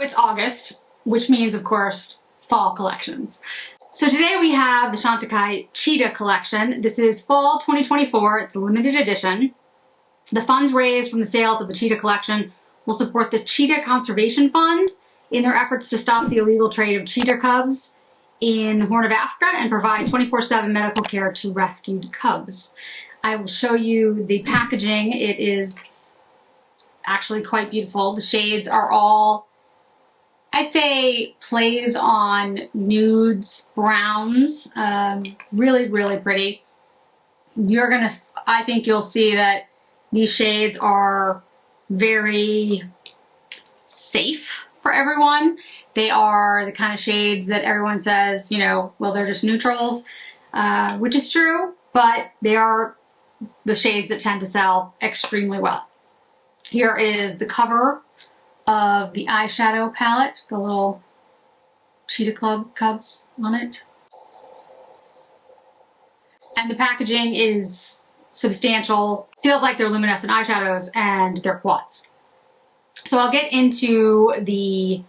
It's August, which means, of course, fall collections. So today we have the Chantecaille Cheetah collection. This is fall 2024. It's a limited edition. The funds raised from the sales of the Cheetah collection will support the Cheetah Conservation Fund in their efforts to stop the illegal trade of cheetah cubs in the Horn of Africa and provide 24/7 medical care to rescued cubs. I will show you the packaging. It is actually quite beautiful. The shades are all, I'd say, plays on nudes, browns, really, really pretty. I think you'll see that these shades are very safe for everyone. They are the kind of shades that everyone says, you know, well, they're just neutrals, which is true, but they are the shades that tend to sell extremely well. Here is the cover of the eyeshadow palette, the little Cheetah Club cubs on it. And the packaging is substantial. Feels like they're luminescent eyeshadows and they're quads. So I'll get into the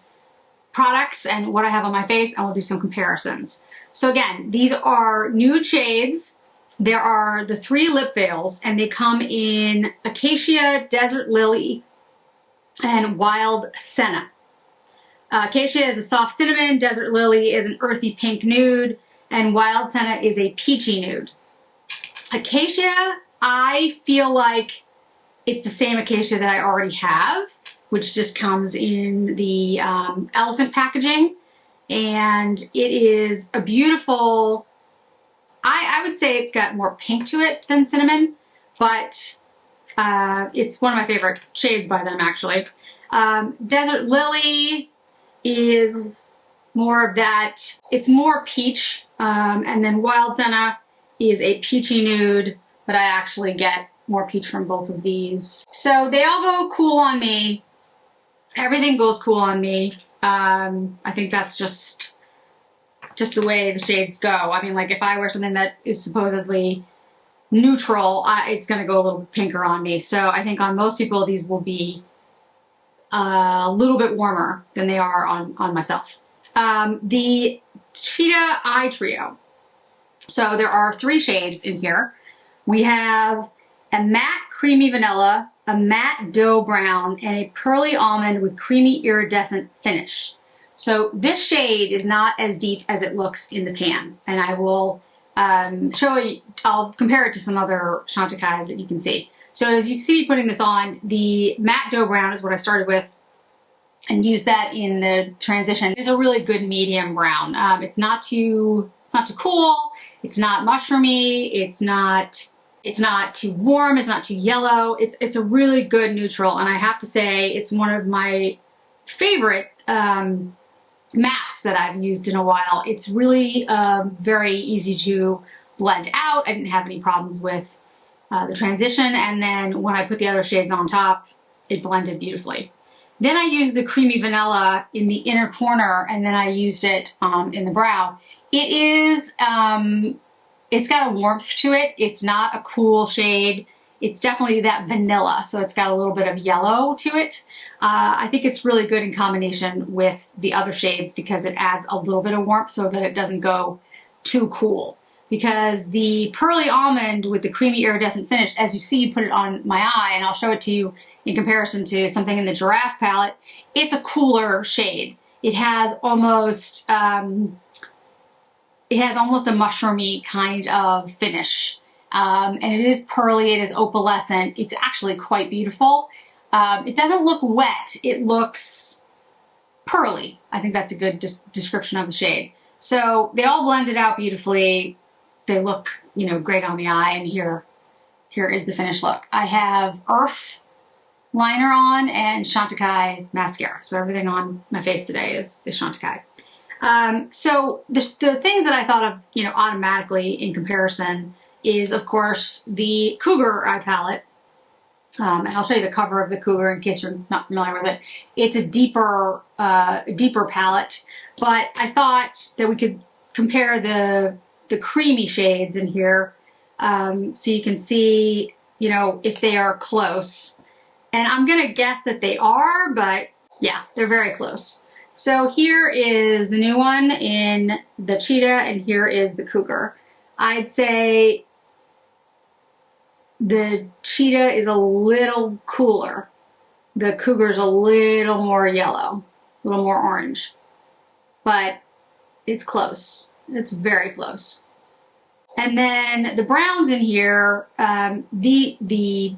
products and what I have on my face and we'll do some comparisons. So again, these are nude shades. There are the 3 lip veils and they come in Acacia, Desert Lily, and Wild Senna. Acacia is a soft cinnamon, Desert Lily is an earthy pink nude, and Wild Senna is a peachy nude. Acacia, I feel like it's the same Acacia that I already have, which just comes in the elephant packaging, and it is a beautiful, I would say it's got more pink to it than cinnamon, but it's one of my favorite shades by them, actually. Desert Lily is more of that, it's more peach, and then Wild Senna is a peachy nude, but I actually get more peach from both of these. So they all go cool on me. Everything goes cool on me. I think that's just the way the shades go. I mean, like if I wear something that is supposedly neutral, it's gonna go a little bit pinker on me. So I think on most people, these will be a little bit warmer than they are on myself. The Cheetah Eye Trio. So there are 3 shades in here. We have a matte creamy vanilla, a matte dough brown, and a pearly almond with creamy iridescent finish. So this shade is not as deep as it looks in the pan, and I will show you, I'll compare it to some other Chantecailles that you can see. So as you see me putting this on, the matte dough brown is what I started with and used that in the transition. It's a really good medium brown. It's not too cool, it's not mushroomy, it's not too warm, it's not too yellow. It's a really good neutral, and I have to say it's one of my favorite mattes that I've used in a while. It's really very easy to blend out. I didn't have any problems with the transition, and then when I put the other shades on top, it blended beautifully. Then I used the creamy vanilla in the inner corner, and then I used it in the brow. It is, it's got a warmth to it. It's not a cool shade. It's definitely that vanilla, so it's got a little bit of yellow to it. I think it's really good in combination with the other shades because it adds a little bit of warmth so that it doesn't go too cool. Because the pearly almond with the creamy iridescent finish, as you see, you put it on my eye, and I'll show it to you in comparison to something in the giraffe palette, it's a cooler shade. It has almost a mushroomy kind of finish. And it is pearly, it is opalescent. It's actually quite beautiful. It doesn't look wet, it looks pearly. I think that's a good description of the shade. So they all blended out beautifully. They look, you know, great on the eye, and here is the finished look. I have Earth liner on and Chantecaille mascara. So everything on my face today is Chantecaille. So the things that I thought of, you know, automatically in comparison is, of course, the Cougar eye palette. And I'll show you the cover of the Cougar in case you're not familiar with it. It's a deeper palette, but I thought that we could compare the creamy shades in here so you can see, you know, if they are close. And I'm gonna guess that they are, but yeah, they're very close. So here is the new one in the Cheetah, and here is the Cougar. I'd say the Cheetah is a little cooler. The Cougar's a little more yellow, a little more orange, but it's close. It's very close. And then the browns in here, the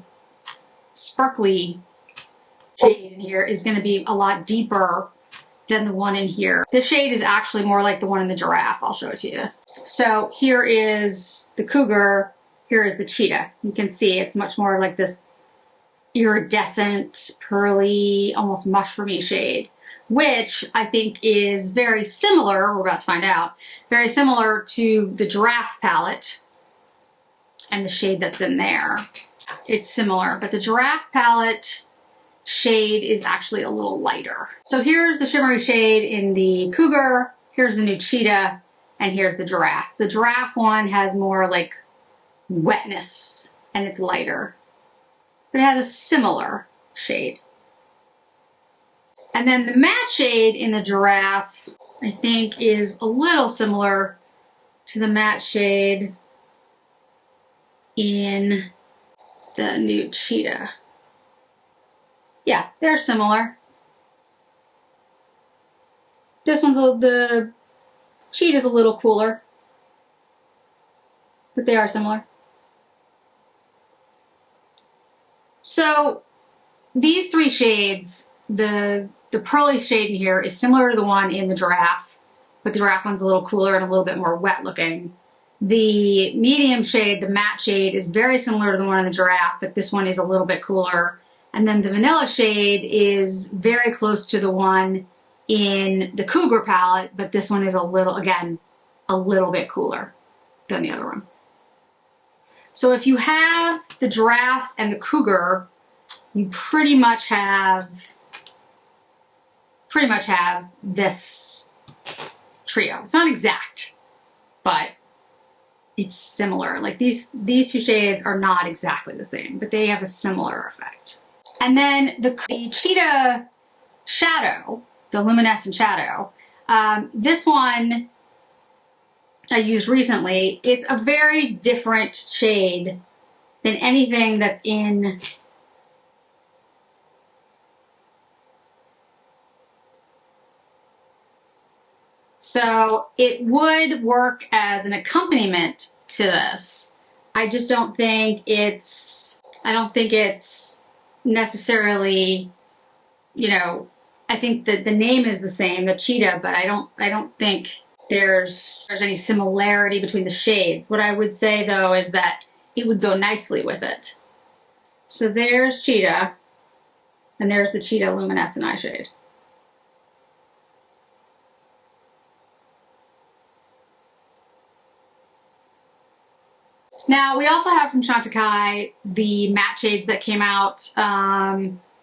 sparkly shade in here is going to be a lot deeper than the one in here. This shade is actually more like the one in the Giraffe. I'll show it to you. So here is the Cougar, here is the Cheetah. You can see it's much more like this iridescent, pearly, almost mushroomy shade, which I think is very similar, we're about to find out, very similar to the Giraffe palette and the shade that's in there. It's similar, but the Giraffe palette shade is actually a little lighter. So here's the shimmery shade in the Cougar, here's the new Cheetah, and here's the Giraffe. The Giraffe one has more like wetness and it's lighter, but it has a similar shade. And then the matte shade in the Giraffe, I think, is a little similar to the matte shade in the new Cheetah. Yeah, they're similar. This one's the Cheetah's a little cooler, but they are similar. So these three shades, the pearly shade in here is similar to the one in the Giraffe, but the Giraffe one's a little cooler and a little bit more wet looking. The medium shade, the matte shade, is very similar to the one in the Giraffe, but this one is a little bit cooler. And then the vanilla shade is very close to the one in the Cougar palette, but this one is a little, again, a little bit cooler than the other one. So if you have the Giraffe and the Cougar, you pretty much have this trio. It's not exact, but it's similar. Like these two shades are not exactly the same, but they have a similar effect. And then the Cheetah shadow, the luminescent shadow, this one I used recently. It's a very different shade than anything that's in so it would work as an accompaniment to this. I just don't think it's necessarily, you know, I think that the name is the same, the Cheetah, but I don't think there's any similarity between the shades. What I would say though is that it would go nicely with it. So there's Cheetah, and there's the Cheetah luminescent eye shade. Now we also have from Chantecaille the matte shades that came out.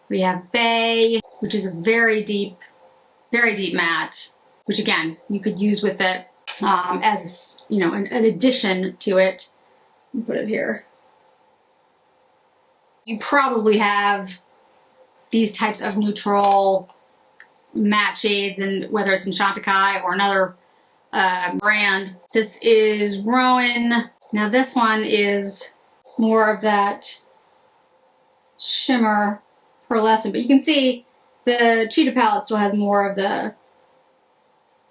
We have Bay, which is a very deep matte, which again, you could use with it as, you know, an addition to it. Let me put it here. You probably have these types of neutral matte shades, and whether it's in Chantecaille or another brand. This is Rowan. Now this one is more of that shimmer pearlescent, but you can see the Cheetah palette still has more of the,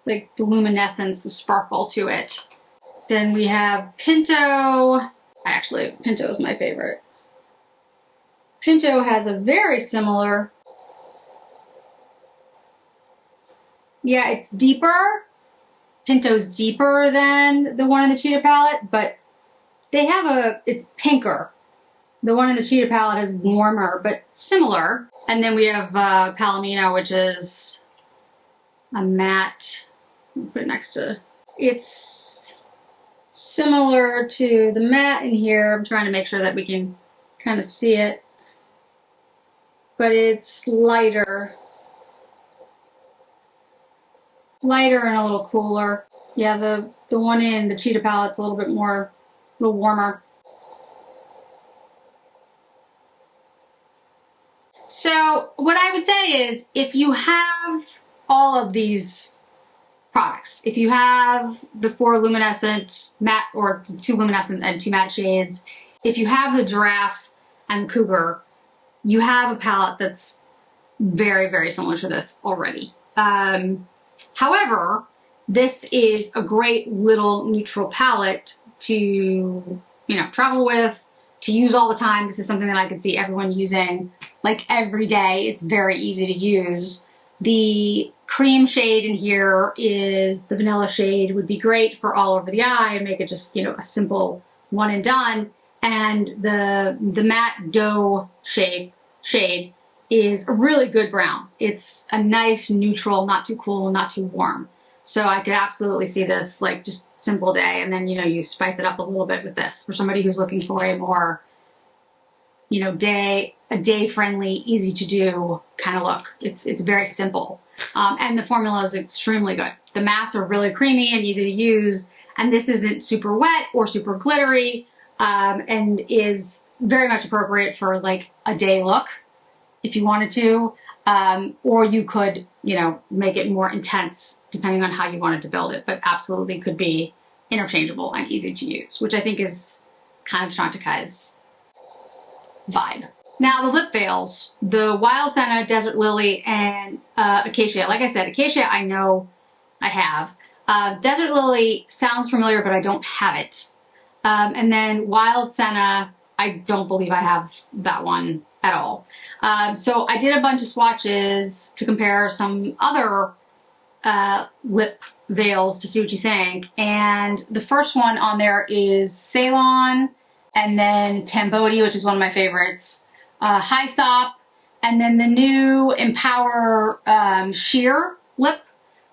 like, the luminescence, the sparkle to it. Then we have Pinto. Actually, Pinto is my favorite. Pinto has a very similar, yeah, it's deeper. Pinto's deeper than the one in the Cheetah palette, but they have it's pinker. The one in the Cheetah palette is warmer, but similar. And then we have Palomino, which is a matte. I'll put it next to, it's similar to the matte in here. I'm trying to make sure that we can kind of see it, but it's lighter and a little cooler. Yeah, the one in the Cheetah palette's a little bit more, a little warmer. So what I would say is, if you have all of these products. If you have the 4 luminescent matte, or 2 luminescent and 2 matte shades, if you have the giraffe and cougar, you have a palette that's very, very similar to this already. However, this is a great little neutral palette to, you know, travel with, to use all the time. This is something that I could see everyone using like every day. It's very easy to use. The cream shade in here is the vanilla shade, would be great for all over the eye and make it just, you know, a simple one and done. And the matte dough shade is a really good brown. It's a nice neutral, not too cool, not too warm. So I could absolutely see this like just simple day, and then, you know, you spice it up a little bit with this for somebody who's looking for a more, you know, day friendly, easy to do kind of look. It's very simple. And the formula is extremely good. The mattes are really creamy and easy to use, and this isn't super wet or super glittery, and is very much appropriate for like a day look if you wanted to, or you could, you know, make it more intense depending on how you wanted to build it, but absolutely could be interchangeable and easy to use, which I think is kind of Chantecaille's vibe. Now the lip veils, the Wild Senna, Desert Lily, and Acacia. Like I said, Acacia I know I have. Desert Lily sounds familiar, but I don't have it. And then Wild Senna, I don't believe I have that one at all. So I did a bunch of swatches to compare some other lip veils to see what you think. And the first one on there is Ceylon, and then Tambodi, which is one of my favorites, Hyssop, and then the new Empower Sheer lip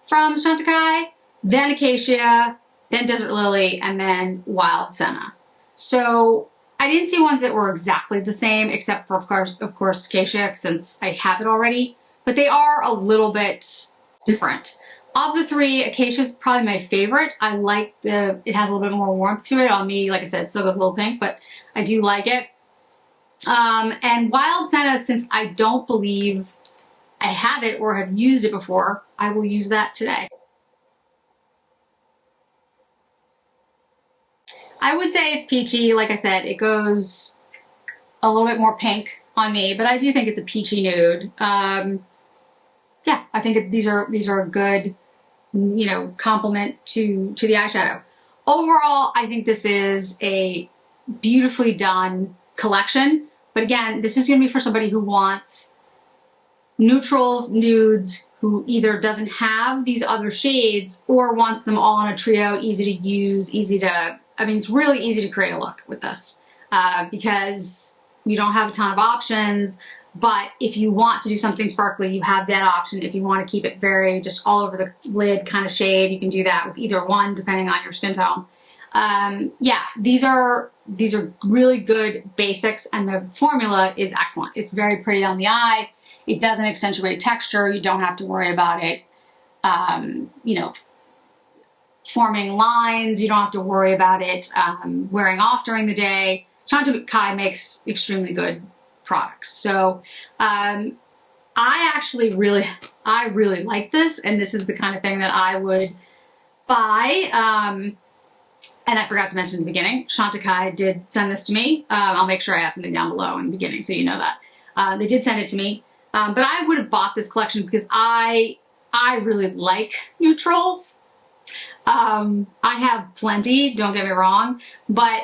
from Chantecaille, then Acacia, then Desert Lily, and then Wild Senna. So I didn't see ones that were exactly the same, except for, of course, Acacia, since I have it already, but they are a little bit different. Of the 3, Acacia is probably my favorite. I like it has a little bit more warmth to it. On me, like I said, it still goes a little pink, but I do like it. And Wild Senna, since I don't believe I have it or have used it before, I will use that today. I would say it's peachy. Like I said, it goes a little bit more pink on me, but I do think it's a peachy nude. Yeah, I think these are a good, you know, complement to the eyeshadow. Overall, I think this is a beautifully done collection. But again, this is going to be for somebody who wants neutrals, nudes, who either doesn't have these other shades or wants them all in a trio, easy to use, easy to, I mean, it's really easy to create a look with this because you don't have a ton of options. But if you want to do something sparkly, you have that option. If you want to keep it very just all over the lid kind of shade, you can do that with either one, depending on your skin tone. Yeah, these are really good basics, and the formula is excellent. It's very pretty on the eye. It doesn't accentuate texture. You don't have to worry about it, you know, forming lines. You don't have to worry about it wearing off during the day. Chantecaille makes extremely good products. So I really like this, and this is the kind of thing that I would buy. And I forgot to mention in the beginning, Chantecaille did send this to me. I'll make sure I have something down below in the beginning so you know that. They did send it to me, but I would have bought this collection because I really like neutrals. I have plenty, don't get me wrong, but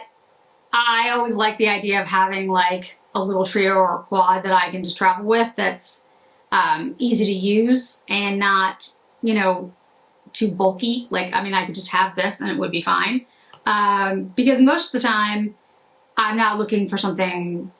I always like the idea of having like a little trio or a quad that I can just travel with that's easy to use and not, you know, too bulky. Like, I mean, I could just have this and it would be fine. Because most of the time I'm not looking for something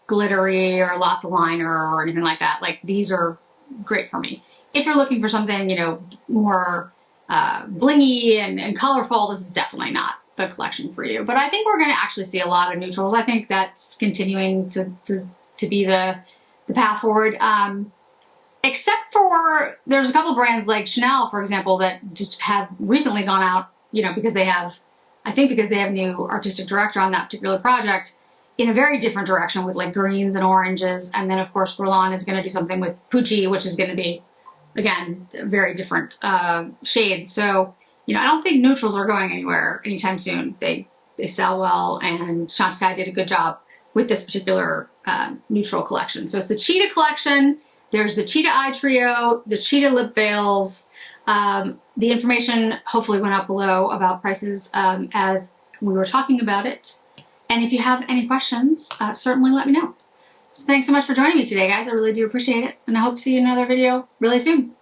glittery or lots of liner or anything like that. Like, these are great for me. If you're looking for something, you know, more blingy and colorful, this is definitely not the collection for you. But I think we're going to actually see a lot of neutrals. I think that's continuing to be the path forward. Except for, there's a couple brands like Chanel, for example, that just have recently gone out, you know, because they have, I think because they have a new artistic director on that particular project, in a very different direction with like greens and oranges. And then of course, Guerlain is going to do something with Pucci, which is going to be again, very different shades. So, you know, I don't think neutrals are going anywhere anytime soon. They sell well, and Chantecaille did a good job with this particular neutral collection. So it's the Cheetah collection. There's the Cheetah Eye Trio, the Cheetah Lip Veils. The information hopefully went out below about prices as we were talking about it. And if you have any questions, certainly let me know. So thanks so much for joining me today, guys. I really do appreciate it. And I hope to see you in another video really soon.